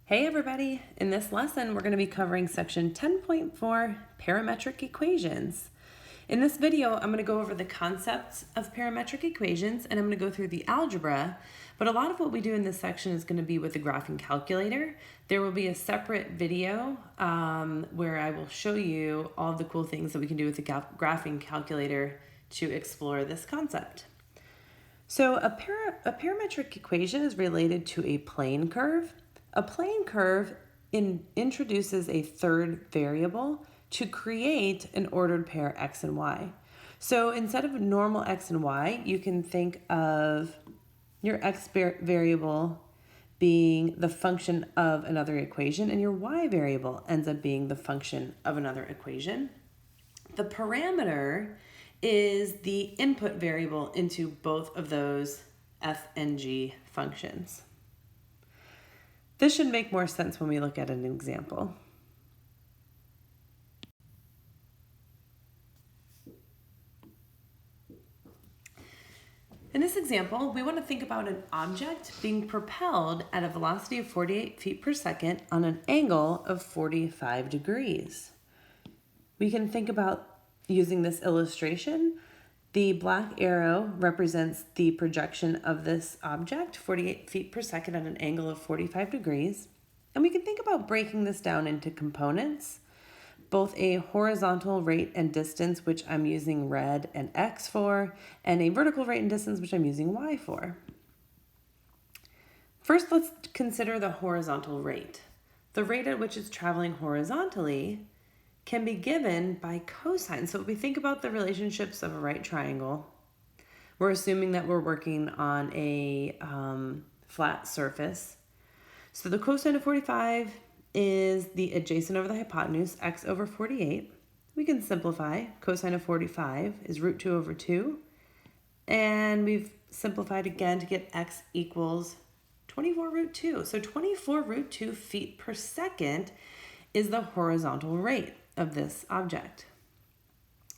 Hey everybody! In this lesson, we're going to be covering section 10.4, parametric equations. In this video, I'm going to go over the concepts of parametric equations and I'm going to go through the algebra, but a lot of what we do in this section is going to be with the graphing calculator. There will be a separate video where I will show you all of the cool things that we can do with the graphing calculator to explore this concept. So a parametric equation is related to a plane curve. A plane curve introduces a third variable to create an ordered pair x and y. So instead of normal x and y, you can think of your x variable being the function of another equation, and your y variable ends up being the function of another equation. The parameter is the input variable into both of those f and g functions. This should make more sense when we look at an example. In this example, we want to think about an object being propelled at a velocity of 48 feet per second on an angle of 45 degrees. We can think about using this illustration. The black arrow represents the projection of this object, 48 feet per second at an angle of 45 degrees. And we can think about breaking this down into components, both a horizontal rate and distance, which I'm using red and X for, and a vertical rate and distance, which I'm using Y for. First, let's consider the horizontal rate. The rate at which it's traveling horizontally can be given by cosine. So if we think about the relationships of a right triangle, we're assuming that we're working on a flat surface. So the cosine of 45 is the adjacent over the hypotenuse, x over 48. We can simplify. Cosine of 45 is root 2 over 2. And we've simplified again to get x equals 24 root 2. So 24 root 2 feet per second is the horizontal rate of this object.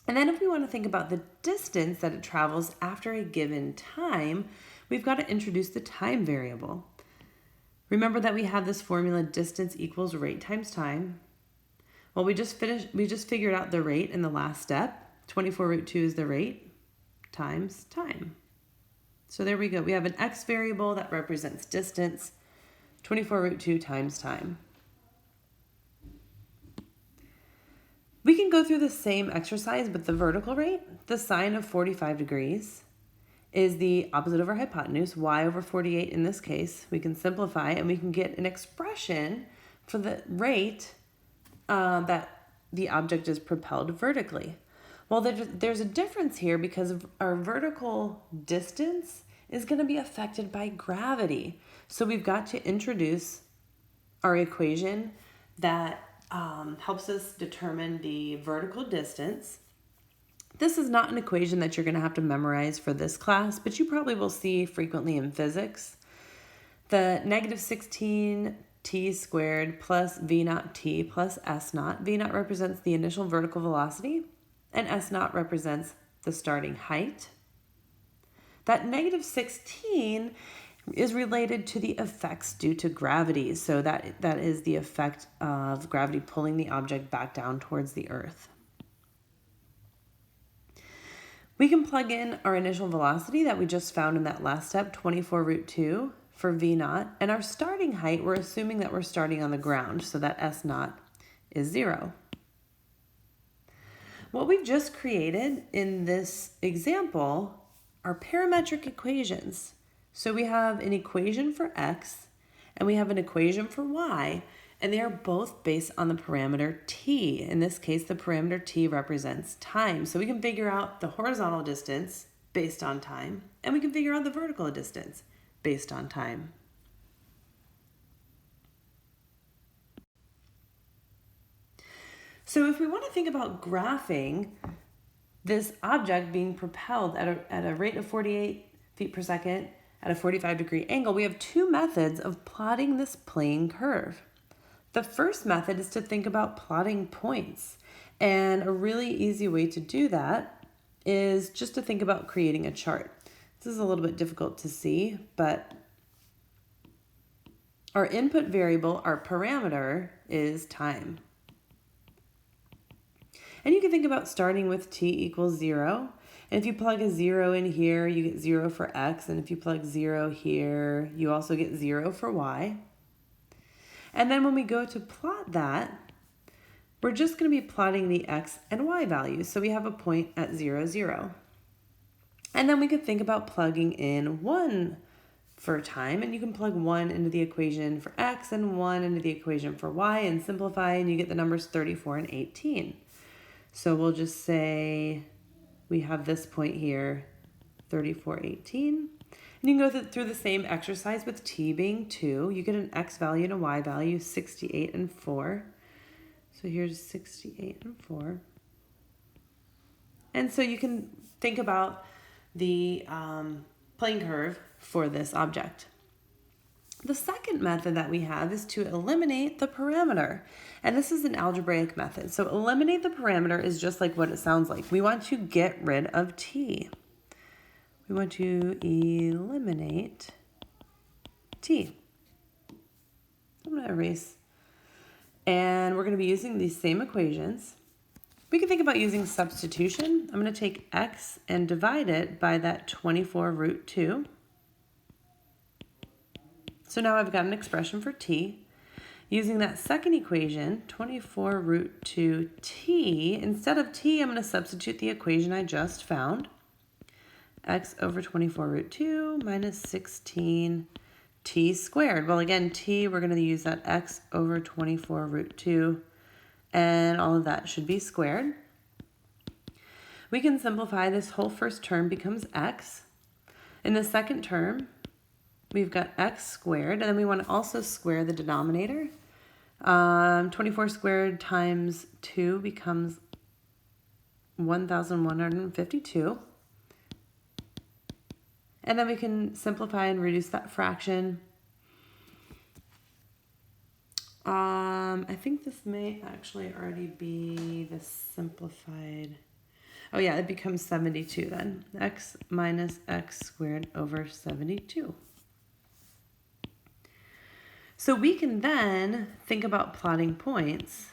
And then if we want to think about the distance that it travels after a given time, we've got to introduce the time variable. Remember that we have this formula, distance equals rate times time. Well, we just figured out the rate in the last step. 24 root 2 is the rate times time. So there we go. We have an x variable that represents distance, 24 root 2 times time. We can go through the same exercise, but the vertical rate, the sine of 45 degrees, is the opposite of our hypotenuse, y over 48 in this case. We can simplify and we can get an expression for the rate that the object is propelled vertically. Well, there's a difference here because our vertical distance is going to be affected by gravity. So we've got to introduce our equation that helps us determine the vertical distance. This is not an equation that you're going to have to memorize for this class, but you probably will see frequently in physics. The negative 16t squared plus v naught t plus s naught. V naught represents the initial vertical velocity, and s naught represents the starting height. That negative 16 is related to the effects due to gravity. So that is the effect of gravity pulling the object back down towards the earth. We can plug in our initial velocity that we just found in that last step, 24 root 2 for v naught. And our starting height, we're assuming that we're starting on the ground, so that s naught is 0. What we've just created in this example are parametric equations. So we have an equation for x and we have an equation for y, and they are both based on the parameter t. In this case, the parameter t represents time. So we can figure out the horizontal distance based on time, and we can figure out the vertical distance based on time. So if we want to think about graphing this object being propelled at a rate of 48 feet per second at a 45-degree angle, we have two methods of plotting this plane curve. The first method is to think about plotting points. And a really easy way to do that is just to think about creating a chart. This is a little bit difficult to see, but Our input variable, our parameter, is time. And you can think about starting with t equals 0. And if you plug a 0 in here, you get 0 for x. And if you plug 0 here, you also get 0 for y. And then when we go to plot that, we're just going to be plotting the x and y values. So we have a point at 0, 0. And then we could think about plugging in 1 for time. And you can plug 1 into the equation for x and 1 into the equation for y and simplify, and you get the numbers 34 and 18. So we'll just say we have this point here, 34, 18. And you can go through the same exercise with t being 2. You get an x value and a y value, 68 and 4. So here's 68 and 4. And so you can think about the plane curve for this object. The second method that we have is to eliminate the parameter. And this is an algebraic method. So eliminate the parameter is just like what it sounds like. We want to get rid of t. We want to eliminate t. I'm going to erase. And we're going to be using these same equations. We can think about using substitution. I'm going to take x and divide it by that 24 root 2. So now I've got an expression for t. Using that second equation, 24 root 2 t, instead of t, I'm going to substitute the equation I just found. X over 24 root 2 minus 16 t squared. Well, again, t, we're going to use that x over 24 root 2, and all of that should be squared. We can simplify. This whole first term becomes x. In the second term, we've got x squared, and then we want to also square the denominator. 24 squared times 2 becomes 1,152. And then we can simplify and reduce that fraction. I think this may actually already be the simplified. Oh yeah, it becomes 72 then. X minus x squared over 72. So we can then think about plotting points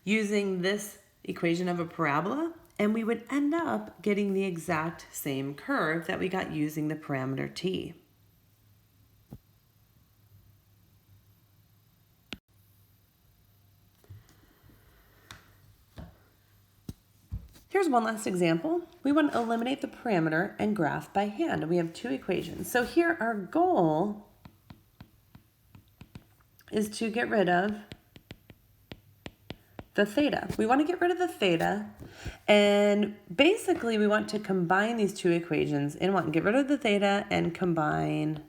using this equation of a parabola, and we would end up getting the exact same curve that we got using the parameter t. Here's one last example. We want to eliminate the parameter and graph by hand. And we have two equations. So here our goal is to get rid of the theta. We want to get rid of the theta, and basically we want to combine these two equations in one. Get rid of the theta and combine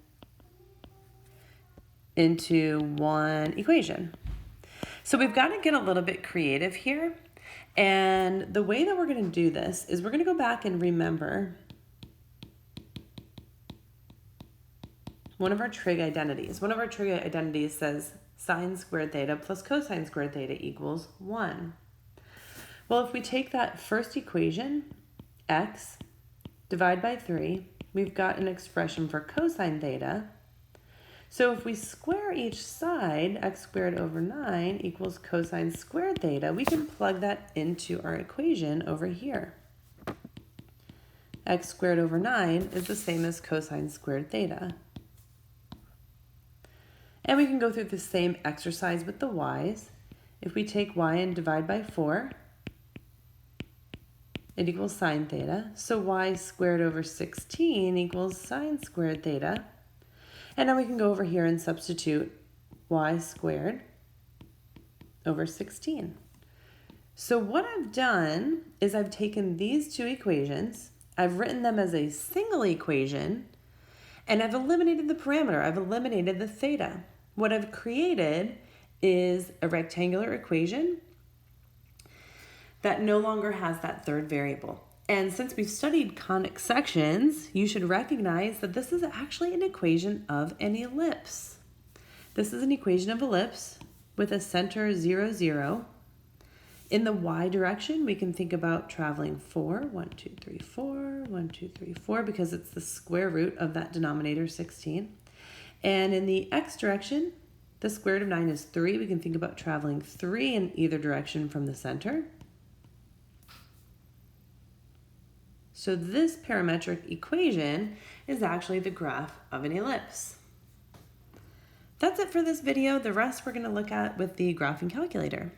into one equation. So we've got to get a little bit creative here. And the way that we're going to do this is we're going to go back and remember one of our trig identities. One of our trig identities says sine squared theta plus cosine squared theta equals 1. Well, if we take that first equation, x, divide by 3, we've got an expression for cosine theta. So if we square each side, x squared over 9 equals cosine squared theta, we can plug that into our equation over here. X squared over 9 is the same as cosine squared theta. And we can go through the same exercise with the y's. If we take y and divide by 4, it equals sine theta. So y squared over 16 equals sine squared theta. And now we can go over here and substitute y squared over 16. So what I've done is I've taken these two equations, I've written them as a single equation, and I've eliminated the parameter. I've eliminated the theta. What I've created is a rectangular equation that no longer has that third variable. And since we've studied conic sections, you should recognize that this is actually an equation of an ellipse. This is an equation of ellipse with a center 0, 0. In the y direction, we can think about traveling 4, 1, 2, 3, 4, 1, 2, 3, 4, because it's the square root of that denominator 16. And in the x direction, the square root of 9 is 3. We can think about traveling 3 in either direction from the center. So this parametric equation is actually the graph of an ellipse. That's it for this video. The rest we're going to look at with the graphing calculator.